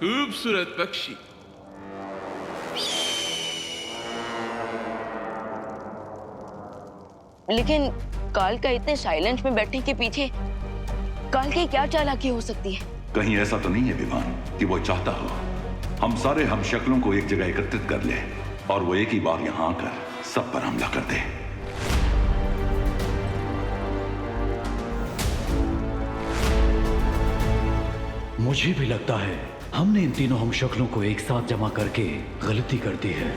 खूबसूरत पक्षी। लेकिन काल का इतने साइलेंस में बैठने के पीछे काल की क्या चालाकी हो सकती है? कहीं ऐसा तो नहीं है विमान कि वो चाहता हो हम सारे हम शक्लों को एक जगह एकत्रित कर ले और वो एक ही बार यहां आकर सब पर हमला कर दे। मुझे भी लगता है हमने इन तीनों हम शक्लों को एक साथ जमा करके गलती कर दी है।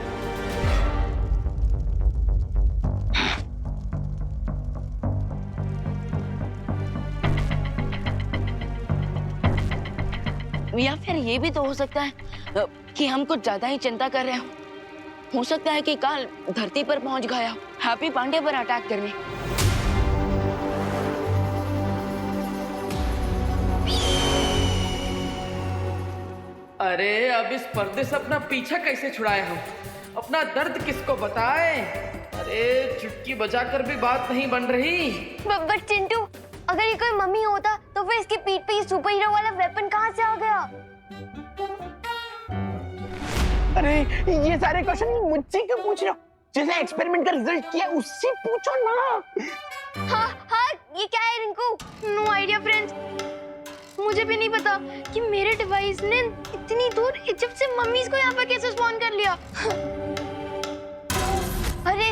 या फिर ये भी तो हो सकता है कि हम कुछ ज्यादा ही चिंता कर रहे हो सकता है कि काल धरती पर पहुंच गया हो हैप्पी पांडे पर अटैक करने। अरे अब इस पर्दे से अपना पीछा कैसे छुड़ाए हम? अपना दर्द किसको बताएं? अरे चुटकी बजाकर भी बात नहीं बन रही। बट चिंटू, अगर ये कोई मम्मी होता तो फिर इसकी पीठ पे ये सुपर हीरो वाला वेपन कहाँ से आ गया? अरे ये सारे क्वेश्चन मुझसे क्यों पूछ रहे हो? जिसने एक्सपेरिमेंट का रिजल्ट किया उससे पूछो ना। हाँ हाँ, ये क्या है रिंकू? No idea friends. मुझे भी नहीं पता कि मेरे डिवाइस ने इतनी दूर इजिप्ट से मम्मीज को यहाँ पर कैसे स्पॉन कर लिया। अरे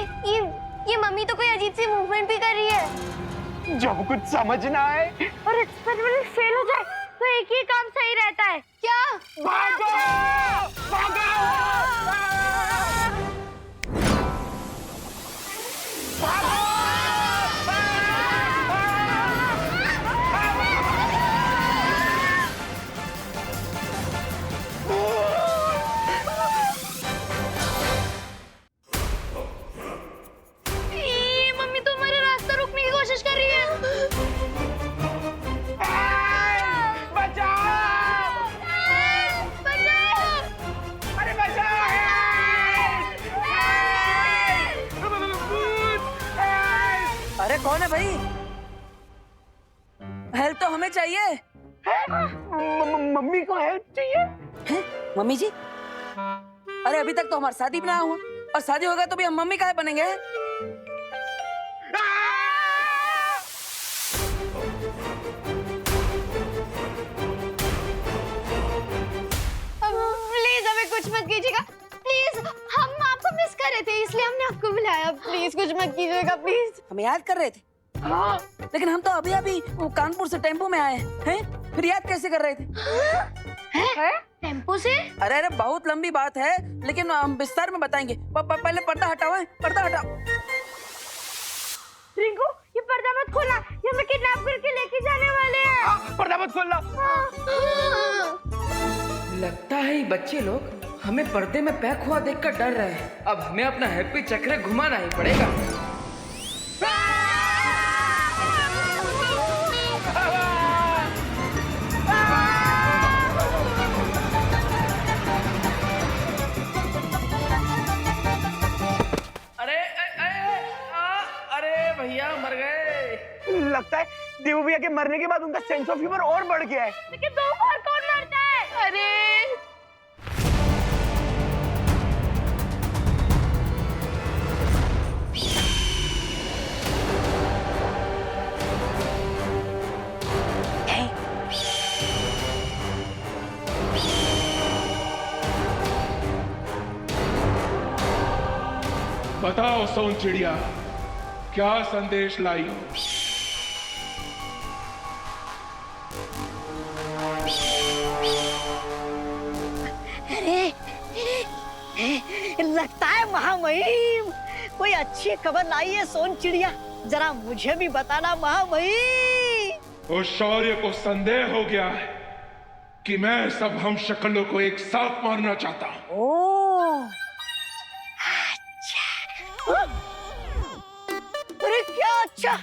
ये मम्मी तो कोई अजीब सी मूवमेंट भी कर रही है। जब कुछ समझ ना आए और एक्सपेरिमेंट फेल हो जाए तो एक ही काम सही रहता है। क्या? भागो! भागो! ये मम्मी तो हमारा रास्ता रोकने की कोशिश कर रही है। बचाओ! बचाओ! अरे बचाओ! अरे कौन है भाई? हेल्प तो हमें चाहिए। मम्मी को हेल्प चाहिए? हैं? मम्मी जी? अरे अभी तक तो हमारी शादी भी ना हुआ और शादी होगा तो भी हम मम्मी काहे बनेंगे? प्लीज हमें कुछ मत कीजिएगा प्लीज। हम आपको मिस कर रहे थे इसलिए हमने आपको बुलाया। प्लीज कुछ मत कीजिएगा प्लीज। हमें याद कर रहे थे। हाँ। लेकिन हम तो अभी वो कानपुर से टेम्पो में आए हैं। फिर याद कैसे कर रहे थे? हैं? टेम्पो से? अरे बहुत लंबी बात है लेकिन हम विस्तार में बताएंगे। पहले पर्दा हटाओ। पर्दा हटाओ। रिंकू ये पर्दा मत खोलना, ये हमें किडनैप करके लेके जाने वाले हैं। पर्दा मत खोलना। लगता है ये बच्चे लोग हमें पर्दे में पैक हुआ देखकर डर रहे हैं। अब हमें अपना हैप्पी चक्र घुमाना ही पड़ेगा। अरे भैया मर गए। लगता है देवू भैया के मरने के बाद उनका सेंस ऑफ ह्यूमर और बढ़ गया है। लेकिन दो बार कौन मरता है? अरे बताओ सोन चिड़िया, क्या संदेश लाई हो? लगता है महामहिम कोई अच्छी खबर लाई है सोन चिड़िया। जरा मुझे भी बताना महामहिम। उस शौर्य को संदेह हो गया है कि मैं सब हम शक्लों को एक साथ मारना चाहता हूँ। ओह अच्छा। अरे क्या अच्छा,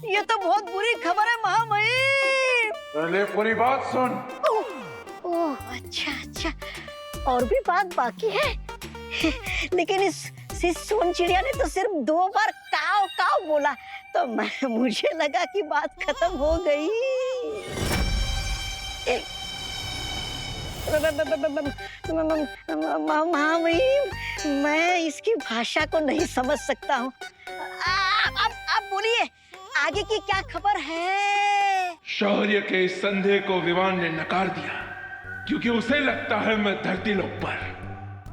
ये तो बहुत बुरी खबर है महामहिम। पहले पूरी बात सुन। ओह अच्छा अच्छा, और भी बात बाकी है। लेकिन इस सोन चिड़िया ने तो सिर्फ 2 बार काव काव बोला तो मुझे लगा कि बात खत्म हो गई। महामहिम, मैं इसकी भाषा को नहीं समझ सकता हूँ। आप बोलिए, आगे की क्या खबर है? शौर्य के इस संदेह को विवान ने नकार दिया, क्योंकि उसे लगता है मैं धरती लोक पर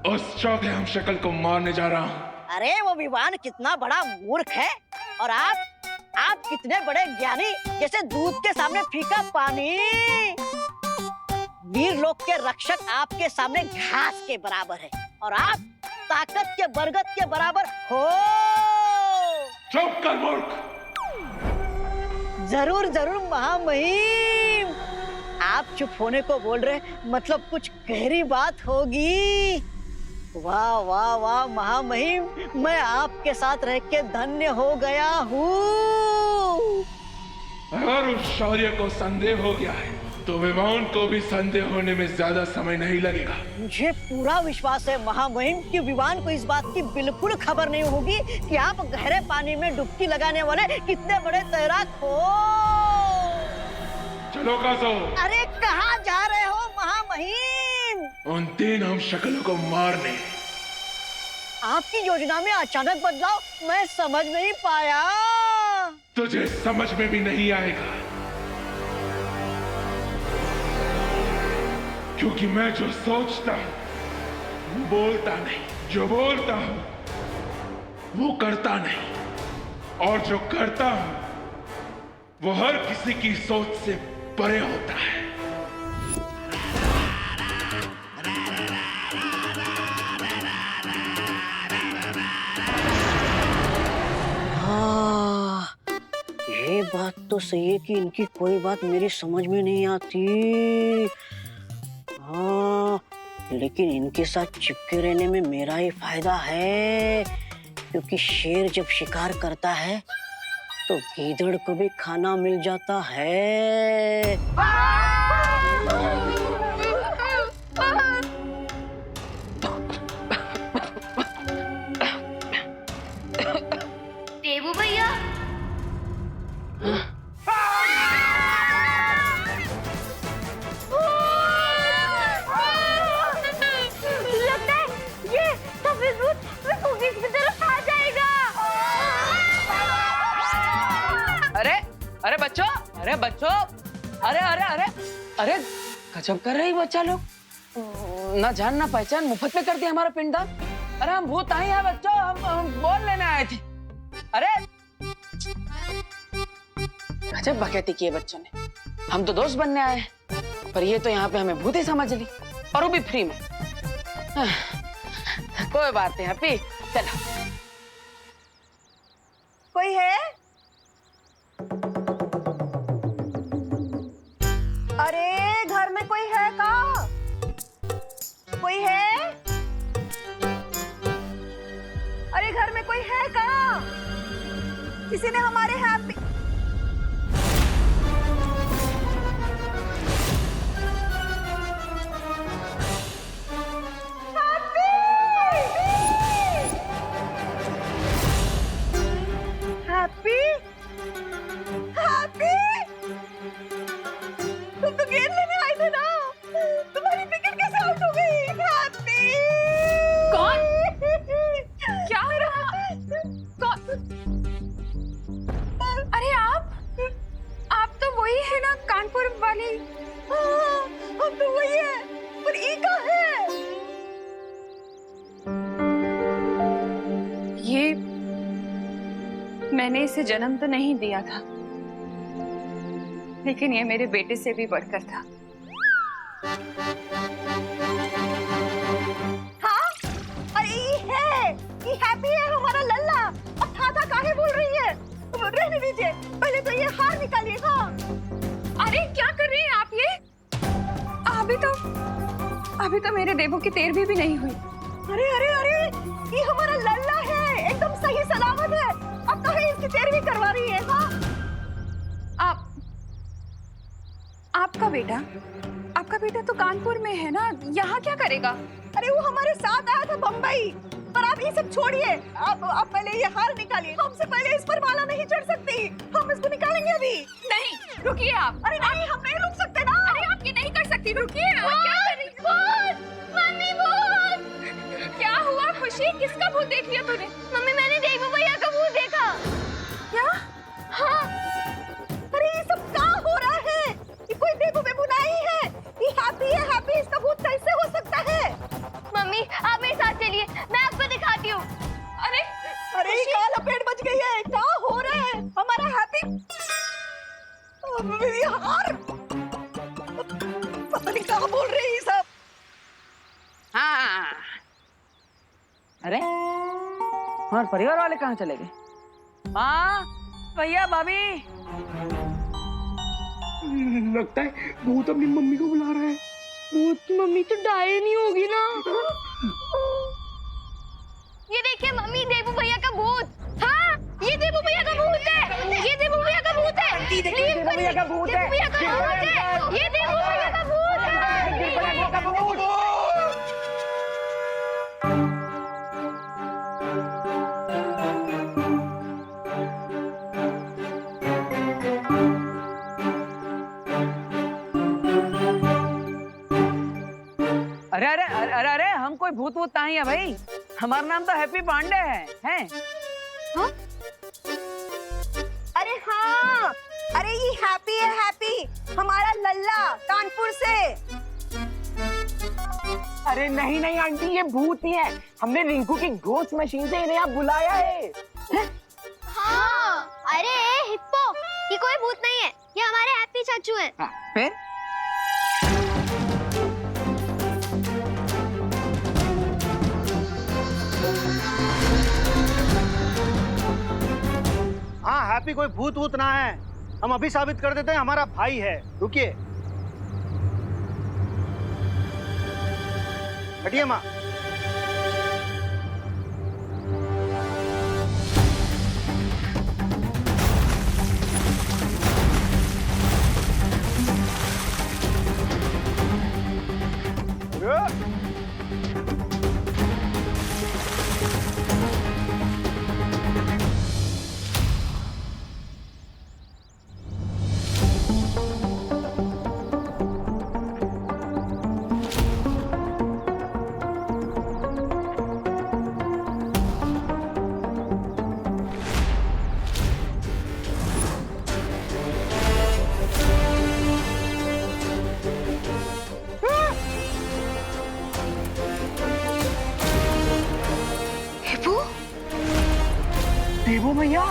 उस चौथे हम शक्ल को मारने जा रहा हूँ। अरे वो विवान कितना बड़ा मूर्ख है, और आप कितने बड़े ज्ञानी, जैसे दूध के सामने फीका पानी। वीर लोक के रक्षक आपके सामने घास के बराबर है, और आप ताकत के बरगद के बराबर हो। चुप कर मूर्ख। जरूर जरूर महामहिम, आप चुप होने को बोल रहे, मतलब कुछ गहरी बात होगी। वाह वाह वाह महामहिम, मैं आपके साथ रह के धन्य हो गया हूँ। अगर उस शौर्य को संदेह हो गया है तो विवान को भी संदेह होने में ज्यादा समय नहीं लगेगा। मुझे पूरा विश्वास है महामहिम कि विवान को इस बात की बिल्कुल खबर नहीं होगी कि आप गहरे पानी में डुबकी लगाने वाले कितने बड़े तैराक हो। चलो कासो। अरे कहाँ जा रहे हो महामहिम? उन तीन हम शक्लों को मारने। आपकी योजना में अचानक बदलाव मैं समझ नहीं पाया। तुझे समझ में भी नहीं आएगा, क्योंकि मैं जो सोचता हूं वो बोलता नहीं, जो बोलता हूं वो करता नहीं, और जो करता हूं वो हर किसी की सोच से परे होता है। ये बात तो सही है कि इनकी कोई बात मेरी समझ में नहीं आती। हाँ, लेकिन इनके साथ चिपके रहने में मेरा ही फायदा है, क्योंकि शेर जब शिकार करता है तो गीदड़ को भी खाना मिल जाता है। देवू भैया, लगता है ये सफेद भूत कुकीज की तरफ आ जाएगा। अरे बच्चों, अरे अरे अरे अरे गजब कर रही बच्चा लोग, ना जान ना पहचान मुफ्त में कर दिया हमारा पिंडदान। अरे हम भूत आई हैं बच्चों, हम बोल लेने आए थे। अरे गजब बकैती की है बच्चों ने। हम तो दोस्त बनने आए हैं, पर ये तो यहाँ पे हमें भूत ही समझ ली, और वो भी फ्री में। कोई बात नहीं हैप्पी, चलो। कोई है? अरे घर में कोई है का? कोई है? अरे घर में कोई है का? किसी ने हमारे हैप्पी हैप्पी हैप्पी, तुम तो गेंद लेने आए थे ना, तुम्हारी विकेट कैसे आउट हो गई? हैप्पी कौन? क्या हो रहा? कौन? अरे आप तो वही है ना, कानपुर वाली? हाँ, हम तो वही है, पर ई का है? ये मैंने इसे जन्म तो नहीं दिया था, लेकिन ये मेरे बेटे से भी बढ़कर था। हाँ, अरे ये है, ये हैप्पी है हमारा लल्ला। अब था काहे बोल रही है? रहने दीजिए, पहले तो ये हार निकालिए। हाँ, अरे क्या कर रही हैं आप ये? अभी तो मेरे देवों की 13वीं भी नहीं हुई। अरे अरे अरे, ये हमारा लल्ला है, एकदम सही सलामत है। अब तो है इसकी 13वीं करवा रही है। हाँ, आपका बेटा तो कानपुर में है ना, यहाँ क्या करेगा? अरे वो हमारे साथ आया था बम्बई, पर आप ये सब छोड़िए, आप पहले ये हार निकालिए। हमसे पहले इस पर माला नहीं चढ़ सकती, हम इसको निकालेंगे अभी। नहीं, रुकिए आप। अरे नहीं, हम नहीं रुक सकते ना। अरे आप ये नहीं कर सकती, रुकिए। आप क्या कर रही हैं? भूत! मम्मी भूत! क्या हुआ खुशी? किसका भूत देख लिया तूने? मम्मी मैंने देवू भैया का भूत देखा। क्या? हाँ। अरे ये सब क्या हो रहा है? ये कोई देवू बेबू नहीं है। ये हैप्पी है, हैप्पी। इसका भूत कैसे हो सकता है? मम्मी आप मेरे साथ चलिए, मैं आपको दिखाती हूँ। अरे अरे क्या लपेट बच गई है? क्या हो रहा है? हमारा हैप्पी यार पता नहीं क्या बोल रहे हैं ये सब। हाँ। अरे हमारे परिवार वाले कहाँ चले गए? हाँ भैया भाभी। लगता है भूत अपनी मम्मी को बुला रहा है। भूत की मम्मी तो डायन नहीं होगी ना? ये देखिए मम्मी, देवू भैया का भूत। हाँ ये देवू भैया का भूत है। ये देवू भैया का भूत है। देवू भैया का भूत है। देवू भैया का भूत है। ये देवू भैया का भूत है। अरे अरे अरे अरे अरे हम कोई भूत वूत नहीं है भाई। हमारा नाम तो हैप्पी पांडे है, हैं? हाँ? अरे हाँ, अरे ये हैप्पी है, हैप्पी हमारा लल्ला कानपुर से। अरे नहीं नहीं आंटी, ये भूत ही है। हमने रिंकू की घोस्ट मशीन से इन्हें यहाँ बुलाया है। हाँ अरे हिप्पो, ये कोई भूत नहीं है, ये हमारे हैप्पी चाचू हैं। फिर हाँ हैप्पी कोई भूत वूत ना है। हम अभी साबित कर देते हैं, हमारा भाई है। रुकिए, हटिए माँ। देवू भैया,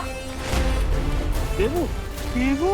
देवू देवू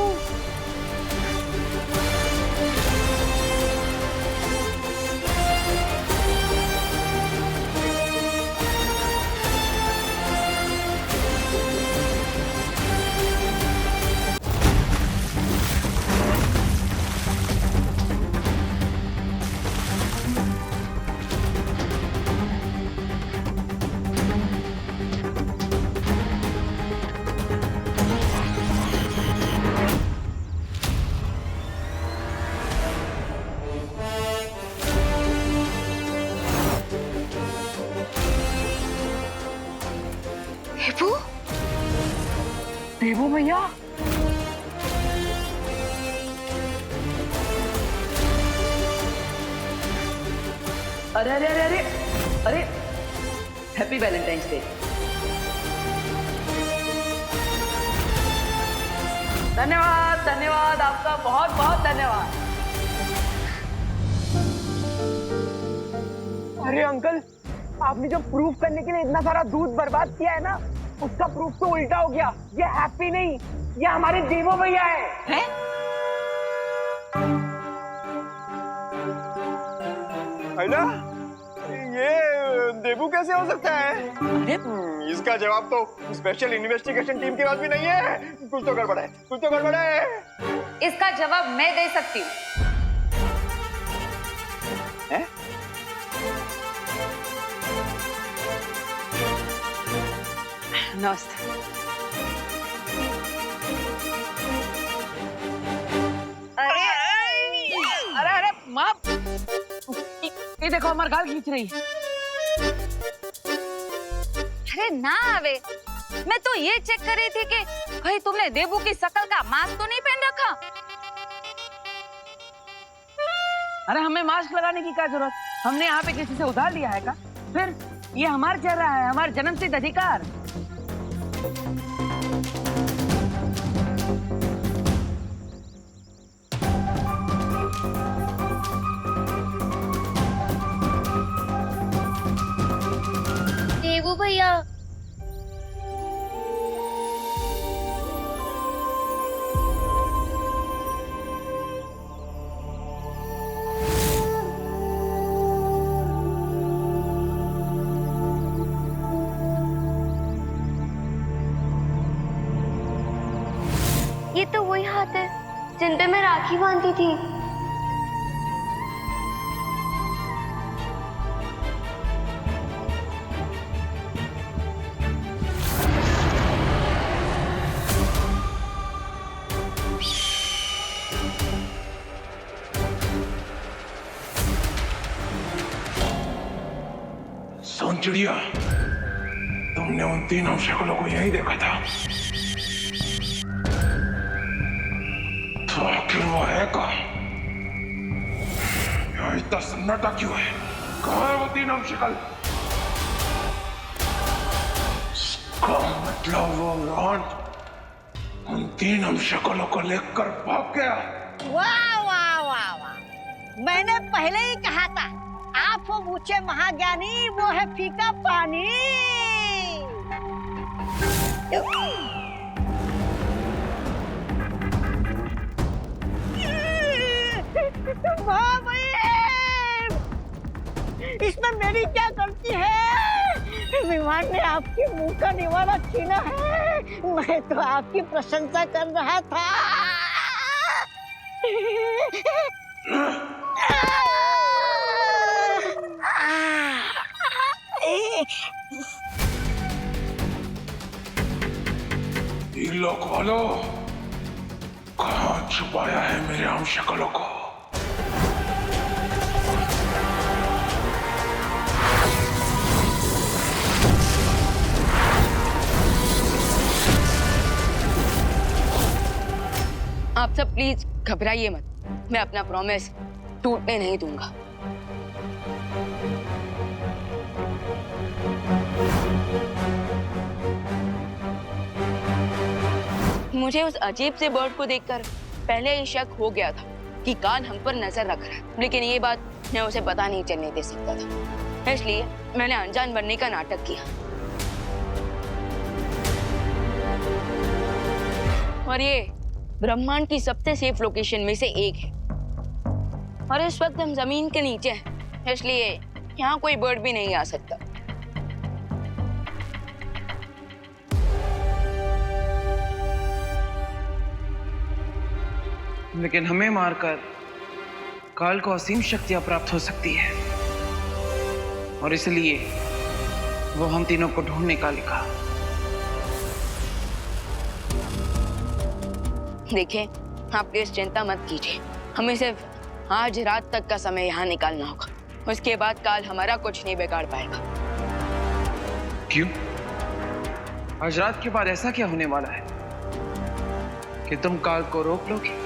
देवू भैया, अरे अरे अरे अरे अरे हैप्पी वैलेंटाइंस डे। धन्यवाद धन्यवाद, आपका बहुत बहुत धन्यवाद। अरे अंकल, आपने जो प्रूफ करने के लिए इतना सारा दूध बर्बाद किया है ना, उसका प्रूफ तो उल्टा हो गया। ये हैप्पी नहीं, ये हमारे देवो भैया है। ना ये देवू कैसे हो सकता है? अरे इसका जवाब तो स्पेशल इन्वेस्टिगेशन टीम के पास भी नहीं है। कुछ तो गड़बड़ है, कुछ तो गड़बड़ है। इसका जवाब मैं दे सकती हूँ। नमस्ते। अरे अरे अरे माँ, ये देखो हमारा गाल खींच रही है। अरे ना आवे, मैं तो ये चेक कर रही थी कि भाई तुमने देवू की शकल का मास्क तो नहीं पहन रखा। अरे हमें मास्क लगाने की क्या जरूरत? हमने यहाँ पे किसी से उधार लिया है क्या? फिर ये हमारा चेहरा है, हमारा जन्मसिद्ध अधिकार। देवू भैया, ये तो वही हाथ है जिन पे मैं राखी बांधती थी। सोन चिड़िया, तुमने उन तीनों शक्लों को यही देखा था, तो आखिर वो है कहाँ? यहाँ इतना सन्नाटा क्यों है? कहाँ है वो तीनों शक्ल? इसका मतलब वो रॉन्ट उन तीनों शक्लों को लेकर भाग गया। वाह वाह वाह वाह, मैंने पहले ही कहा था, आप हो ऊंचे महाज्ञानी, वो है फीका पानी। इसमें मेरी क्या गलती है? विमान ने आपके मुंह का निवाला छीना है, मैं तो आपकी प्रशंसा कर रहा था। ये लोग वालों, कहाँ छुपाया है मेरे हम शक्लों को? आप सब प्लीज घबराइए मत, मैं अपना प्रॉमिस टूटने नहीं दूंगा। मुझे उस अजीब से बर्ड को देखकर पहले ही शक हो गया था कि काल हम पर नजर रख रहा है, लेकिन ये बात मैं उसे पता नहीं चलने दे सकता था, इसलिए मैंने अनजान बनने का नाटक किया। और ये ब्रह्मांड की सबसे सेफ लोकेशन में से एक है, और इस वक्त हम जमीन के नीचे हैं, इसलिए यहाँ कोई बर्ड भी नहीं आ सकता। लेकिन हमें मारकर काल को असीम शक्तियां प्राप्त हो सकती है, और इसलिए वो हम तीनों को ढूंढने का लिखा। देखिए, आप प्लीज चिंता मत कीजिए, हमें सिर्फ आज रात तक का समय यहाँ निकालना होगा, उसके बाद काल हमारा कुछ नहीं बिगाड़ पाएगा। क्यों? आज रात के बाद ऐसा क्या होने वाला है कि तुम काल को रोक लोगे?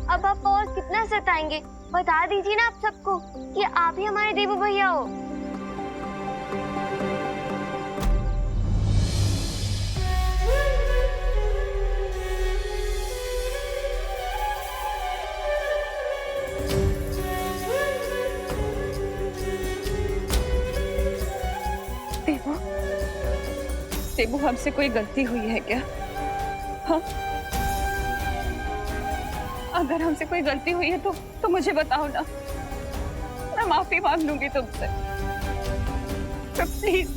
अब आप और कितना सताएंगे? बता दीजिए ना आप सबको कि आप ही हमारे देवू भैया हो। देवू, देवू, हमसे कोई गलती हुई है क्या? हाँ? अगर हमसे कोई गलती हुई है तो मुझे बताओ ना, मैं माफी मांग लूंगी तुमसे। तो प्लीज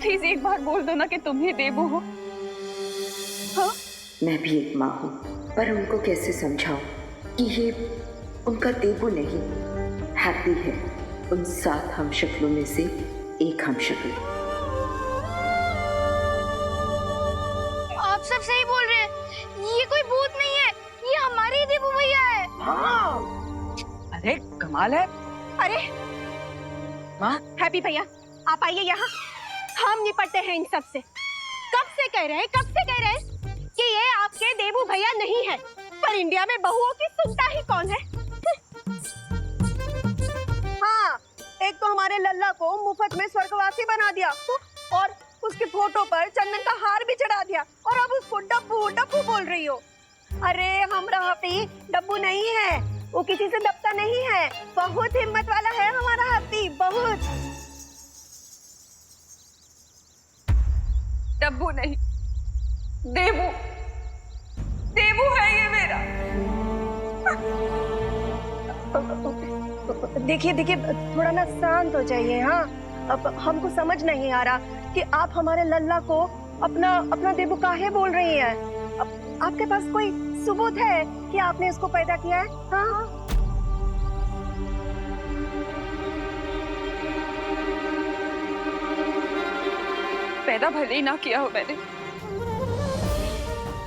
प्लीज एक बार बोल दो ना कि तुम ही देवू हो। हाँ? मैं भी एक माँ हूँ, पर उनको कैसे समझाऊं कि ये उनका देवू नहीं, हैप्पी है, उन 7 हमशक्लों में से एक हमशक्ल। आप सब सही बोल रहे हैं, ये कोई भूत नहीं है, ये हमारे ही देवू भैया है। हाँ। अरे कमाल है। अरे माँ, हैप्पी भैया, आप आइए यहाँ। हम निपटते हैं इन सब से। कब से कह रहे हैं कि ये आपके देबू भैया नहीं है, पर इंडिया में बहुओं की सुनता ही कौन है। हाँ, एक तो हमारे लल्ला को मुफ्त में स्वर्गवासी बना दिया और उसकी फोटो पर चंदन का हार भी चढ़ा दिया, और अब उसको डब्बू डब्बू बोल रही हो। अरे हमारा हैप्पी डब्बू नहीं है, वो किसी से दबता नहीं है, बहुत हिम्मत वाला है हमारा हैप्पी, बहुत। डब्बू नहीं, देबू, देबू है ये मेरा। देखिए थोड़ा ना शांत हो जाइए। हाँ, अब हमको समझ नहीं आ रहा कि आप हमारे लल्ला को अपना देबू काहे बोल रही हैं। आपके पास कोई सबूत है कि आपने इसको पैदा किया है? हाँ, पैदा भले ही ना किया हो मैंने,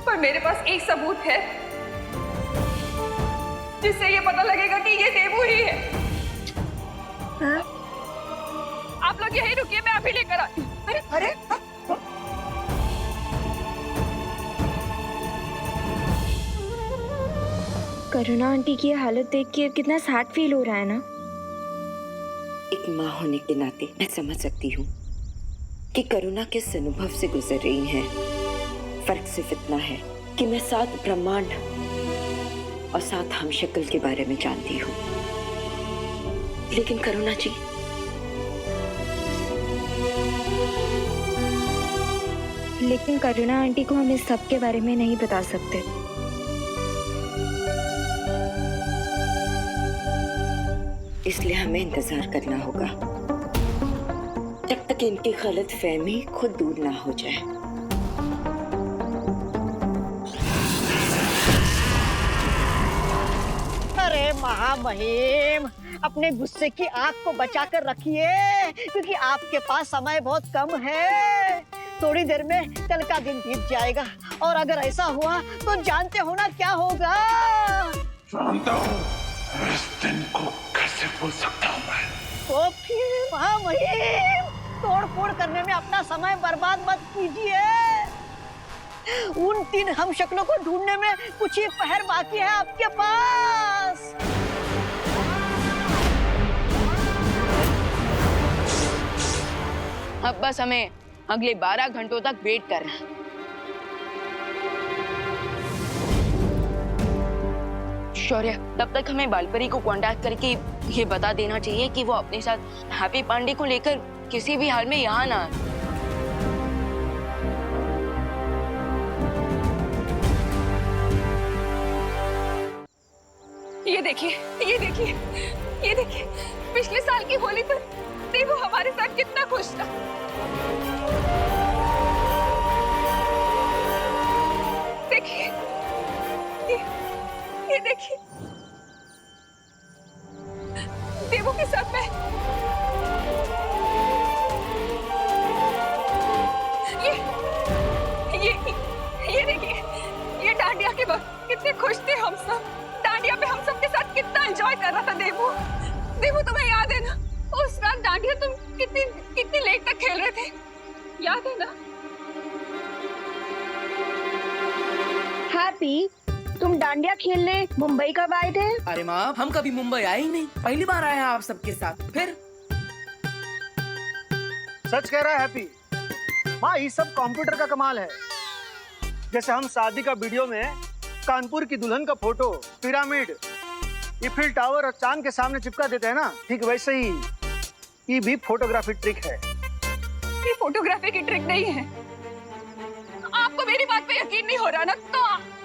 पर मेरे पास एक सबूत है जिससे ये पता लगेगा कि ये देबू ही है। हाँ? आप लोग यहीं रुकिए, मैं अभी लेकर आती हूँ। अरे करुणा आंटी की हालत देख के कितना सैड फील हो रहा है ना। एक माँ होने के नाते मैं समझ सकती हूँ कि करुणा किस अनुभव से गुजर रही हैं। फर्क सिर्फ इतना है कि मैं 7 ब्रह्मांड और 7 हमशक्ल के बारे में जानती हूँ, लेकिन करुणा जी, लेकिन करुणा आंटी को हम इस सब के बारे में नहीं बता सकते। इसलिए हमें इंतजार करना होगा जब तक इनकी गलत फहमी खुद दूर ना हो जाए। अरे महामहिम, अपने गुस्से की आग को बचाकर रखिए, क्योंकि आपके पास समय बहुत कम है। थोड़ी देर में कल का दिन बीत जाएगा, और अगर ऐसा हुआ तो जानते हो ना क्या होगा। जानता हूँ, इस दिन को कैसे भूल सकता हूँ मैं। तो फिर महामहिम, तोड़ फोड़ करने में अपना समय बर्बाद मत कीजिए। उन 3 हमशक्लों को ढूंढने में कुछ ही पहर बाकी है आपके पास। अब बस हमें अगले 12 घंटों तक वेट करना है। शौर्य, तब तक हमें बालपरी को कांटेक्ट करके ये बता देना चाहिए कि वो अपने साथ हैप्पी पांडे को लेकर किसी भी हाल में यहाँ ना आए। ये देखिए, ये देखिए, ये देखिए, पिछले साल की होली पर देबू हमारे साथ कितना खुश था। देखिए, ये देखिए, देबू के साथ मैं ये देखिए, ये डांडिया के वक्त कितने खुश थे हम सब। डांडिया पे हम सब के साथ कितना एंजॉय कर रहा था देबू। देबू, तुम्हें याद है ना उस रात डांडिया तुम कितनी लेट तक खेल रहे थे, याद है ना? हैप्पी, तुम डांडिया खेलने मुंबई कब आए थे? अरे माँ, हम कभी मुंबई आए ही नहीं, पहली बार आए हैं आप सबके साथ। फिर सच कह रहा है हैप्पी। माँ, ये सब कंप्यूटर का कमाल है। जैसे हम शादी का वीडियो में कानपुर की दुल्हन का फोटो, पिरामिड, ईफिल टावर और चांद के सामने चिपका देते हैं ना, ठीक वैसे ही ये भी फोटोग्राफी ट्रिक है। ये फोटोग्राफी की ट्रिक नहीं है। आपको मेरी बात पे यकीन नहीं हो रहा ना, तो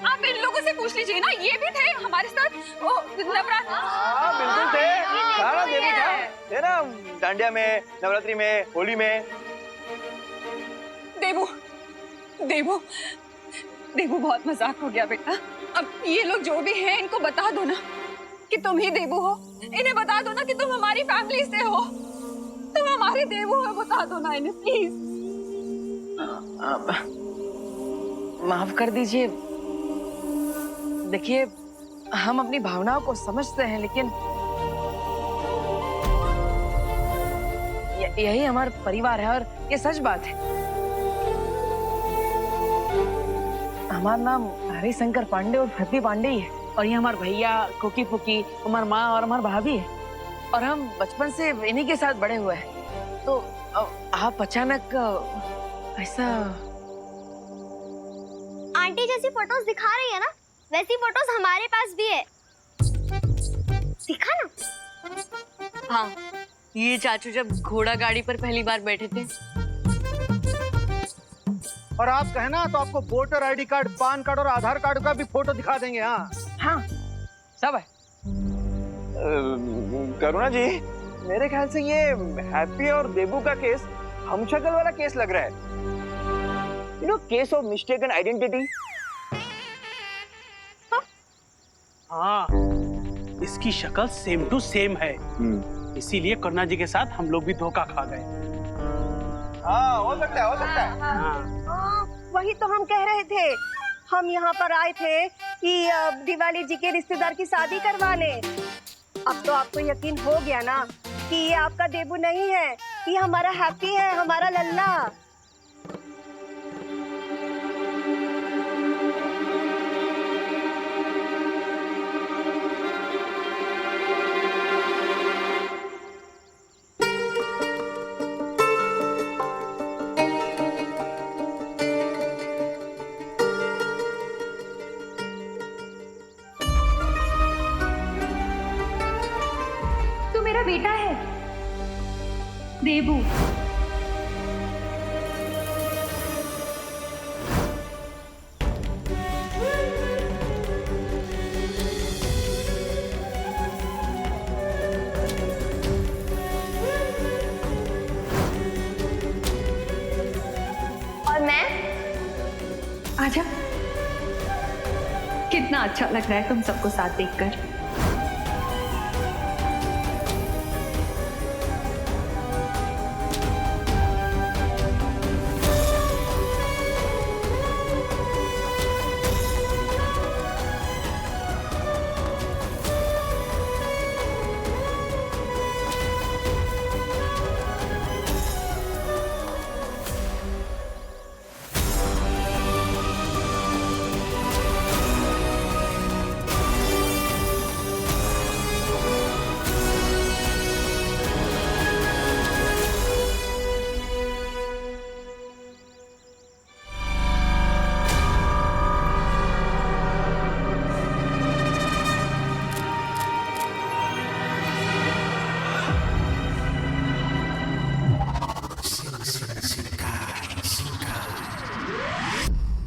आप इन लोगों से पूछ लीजिए ना, ये भी थे हमारे साथ वो नवरात्र। हाँ, बिल्कुल थे। सारा देवी था, थे ना डांडिया में, नवरात्रि में, होली में। देबू, देबू, देबू, बहुत मजाक हो गया बेटा। अब ये लोग जो भी हैं इनको बता दो ना कि तुम ही देबू हो। इन्हें बता दो ना कि तुम हमारी फैमिली से हो, तुम हमारे देबू हो। बता दो ना इन्हें प्लीज। माफ कर दीजिए। देखिए, हम अपनी भावनाओं को समझते हैं, लेकिन यही हमारा परिवार है और ये सच बात है। हमारा नाम हरिशंकर पांडे और पृथ्वी पांडे ही है और ये हमारे भैया कुकी पुकी, हमारी माँ और हमारी भाभी है और हम बचपन से इन्हीं के साथ बड़े हुए हैं। तो आप अचानक ऐसा। आंटी जैसी फोटोज दिखा रही है ना, वैसी फोटोज हमारे पास भी है, दिखा ना। हाँ, ये चाचू जब घोड़ा गाड़ी पर पहली बार बैठे थे। और आप कहे ना तो आपको voter ID card, PAN card और आधार कार्ड का भी फोटो दिखा देंगे। हाँ हाँ सब है। करुणा जी, मेरे ख्याल से ये हैप्पी और देबू का केस हमशक्ल वाला केस लग रहा है। Case of mistaken identity. हाँ, इसकी शक्ल सेम टू सेम है, इसीलिए करुणा जी के साथ हम लोग भी धोखा खा गए। हाँ, हो सकता है, हो सकता है। हाँ, वही तो हम कह रहे थे। हम यहाँ पर आए थे कि दिवाली जी के रिश्तेदार की शादी करवा लें। अब तो आपको यकीन हो गया ना कि ये आपका देबू नहीं है, ये हमारा हैप्पी है, हमारा लल्ला। मेरा बेटा है देबू। और मैं? आजा, कितना अच्छा लग रहा है तुम सबको साथ देखकर।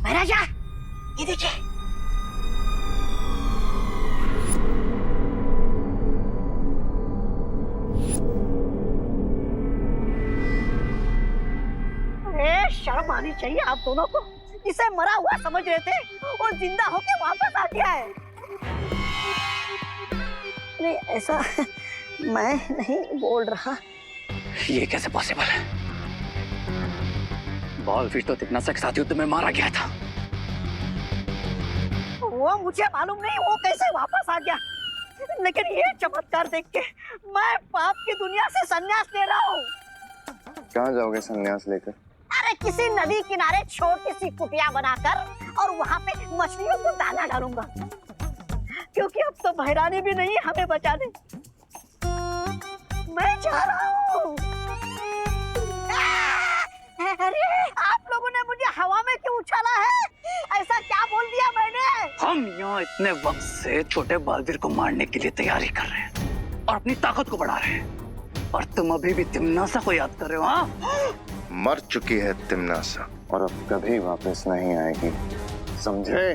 महाराजा, ये देखिए। अरे शर्म आनी चाहिए आप दोनों को। इसे मरा हुआ समझ रहे थे और जिंदा होके वापस आ गया है। नहीं, ऐसा मैं नहीं बोल रहा। ये कैसे पॉसिबल है? बॉलफिश तो तिग्नासा के साथ युद्ध में मारा गया था। वो मुझे मालूम नहीं वो कैसे वापस आ गया, लेकिन ये चमत्कार देख के मैं पाप की दुनिया से संन्यास ले रहा हूँ। कहाँ जाओगे संन्यास लेकर? अरे किसी नदी किनारे छोटी सी कुटिया बनाकर और वहाँ पे मछलियों को दाना डालूंगा, क्योंकि अब तो भैरानी भी नहीं हमें बचाने। मैं जा रहा हूँ। अरे आप लोगों ने मुझे हवा में क्यों उछाला है? ऐसा क्या बोल दिया मैंने? हम यहाँ इतने वक्त से छोटे बालवीर को मारने के लिए तैयारी कर रहे हैं और अपनी ताकत को बढ़ा रहे हैं, और तुम अभी भी तिम्नासा को याद कर रहे हो? हाँ, मर चुकी है तिम्नासा और अब कभी वापस नहीं आएगी, समझे?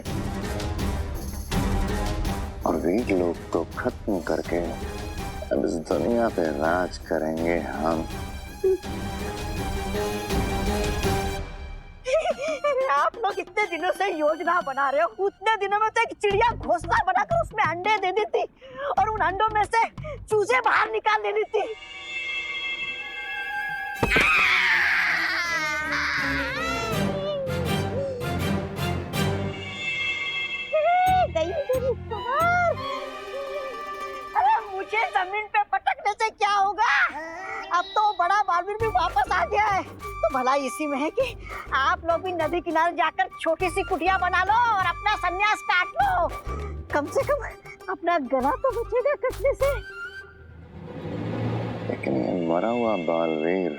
और वीर लोग को खत्म करके अब इस दुनिया पे राज करेंगे हम। आप लोग इतने दिनों से योजना बना रहे हो, उतने दिनों में तो एक चिड़िया घोंसला बनाकर उसमें अंडे दे देती और उन अंडों में से चूजे बाहर निकाल देती थी। अरे मुझे जमीन पे पटकने से क्या होगा? अब तो बड़ा बालवीर भी तो भलाई इसी में है कि आप लोग भी नदी किनारे जाकर छोटी सी कुटिया बना लो और अपना संन्यास काट लो। कम से कम अपना गला तो बचेगा कटने से। लेकिन ये मरा हुआ बालवीर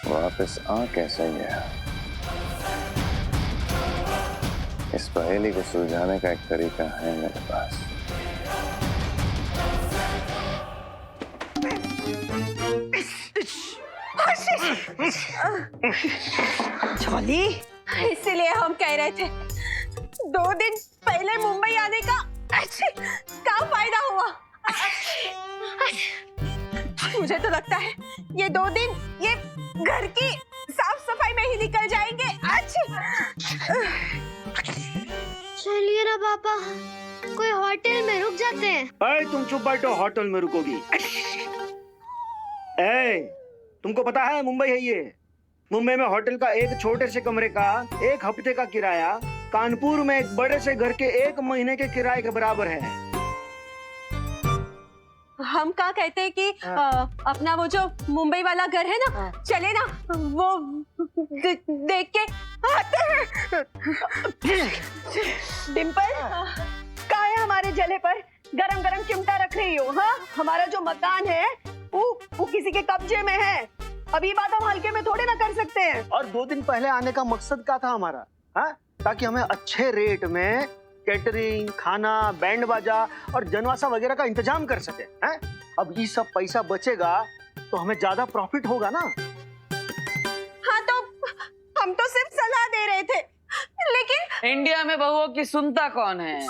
वापस आ कैसे गया? इस पहेली को सुलझाने का एक तरीका है मेरे पास। जॉली, इसीलिए हम कह रहे थे 2 दिन पहले मुंबई आने का क्या फायदा हुआ। मुझे तो लगता है ये 2 दिन ये घर की साफ सफाई में ही निकल जाएंगे। चलिए ना पापा, कोई होटल में रुक जाते हैं। अरे तुम चुप बैठो, होटल में रुकोगी? तुमको पता है मुंबई है ये। मुंबई में होटल का एक छोटे से कमरे का 1 हफ्ते का किराया कानपुर में एक बड़े से घर के 1 महीने के किराए के बराबर है। हम क्या कहते हैं कि अपना वो जो मुंबई वाला घर है ना, चले ना वो देख के आते हैं। डिम्पल, क्या है हमारे जले पर गरम गरम चिमटा रख रही हो? हाँ, हमारा जो मकान है वो किसी के कब्जे में है। अब ये बात हम हल्के में थोड़ी ना कर सकते हैं। और 2 दिन पहले आने का मकसद क्या था हमारा? हाँ, ताकि हमें अच्छे रेट में कैटरिंग, खाना, बैंड बाजा और जनवासा वगैरह का इंतजाम कर सके। हैं? अब ये सब पैसा बचेगा तो हमें ज्यादा प्रॉफिट होगा ना। हाँ, तो हम तो सिर्फ सलाह दे रहे थे, लेकिन इंडिया में बहुओं की सुनता कौन है?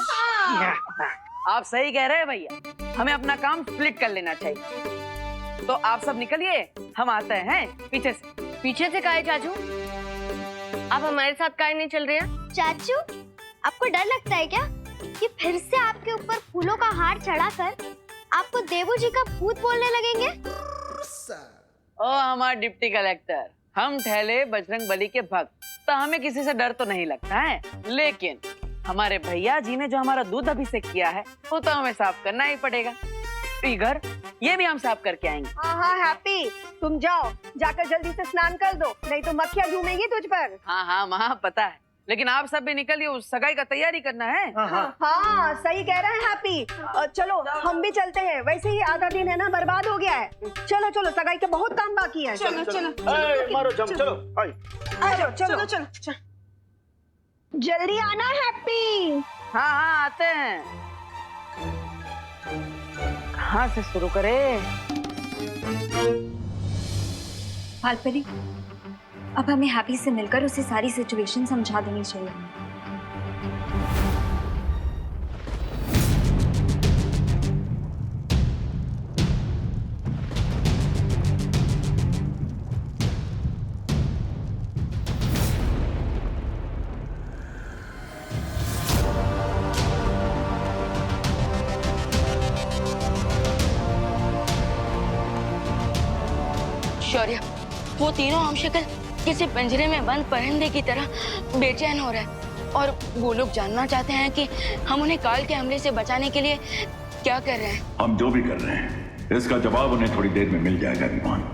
आप सही कह रहे हैं भैया, हमें अपना काम स्प्लिट कर लेना चाहिए। तो आप सब निकलिए, हम आते हैं पीछे से। पीछे से काहे चाचू? आप हमारे साथ काहे नहीं चल रहे हैं? चाचू, आपको डर लगता है क्या कि फिर से आपके ऊपर फूलों का हार चढ़ाकर आपको देवू जी का भूत बोलने लगेंगे? ओ हमारा डिप्टी कलेक्टर, हम ठहले बजरंग बली के भक्त, तो हमें किसी से डर तो नहीं लगता है। लेकिन हमारे भैया जी ने जो हमारा दूध अभिषेक किया है वो तो हमें साफ करना ही पड़ेगा। तो घर ये भी हम साफ करके आएंगे। हाँ, हैप्पी, तुम जाओ, जाकर जल्दी से स्नान कर दो, नहीं तो मक्खियाँ झूमेंगी तुझ पर। हाँ, माँ पता है, लेकिन आप सब भी निकलिए, उस सगाई का तैयारी करना है। हाँ, सही कह रहे हैं हैप्पी। चलो हम भी चलते हैं, वैसे ही आधा दिन है ना बर्बाद हो गया है। चलो चलो, सगाई का बहुत काम बाकी है। चलो चलो मारो जम, चलो चलो चलो, जल्दी आना हैप्पी। हाँ, आते हैं। कहाँ से शुरू करें? भालपरी, अब हमें हैप्पी से मिलकर उसे सारी सिचुएशन समझा देनी चाहिए। शौर्य, वो तीनों हम शक्ल किसी पिंजरे में बंद परिंदे की तरह बेचैन हो रहा है और वो लोग जानना चाहते हैं कि हम उन्हें काल के हमले से बचाने के लिए क्या कर रहे हैं। हम जो भी कर रहे हैं इसका जवाब उन्हें थोड़ी देर में मिल जाएगा विमान।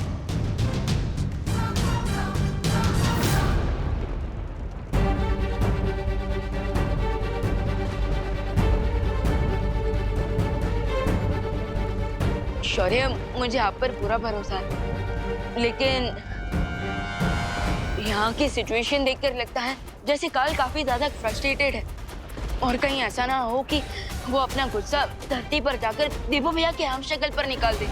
शौर्य, मुझे आप पर पूरा भरोसा है, लेकिन यहाँ की सिचुएशन देखकर लगता है जैसे काल काफी ज्यादा फ्रस्ट्रेटेड है और कहीं ऐसा ना हो कि वो अपना गुस्सा धरती पर जाकर देवू भैया के हम शक्ल पर निकाल दे।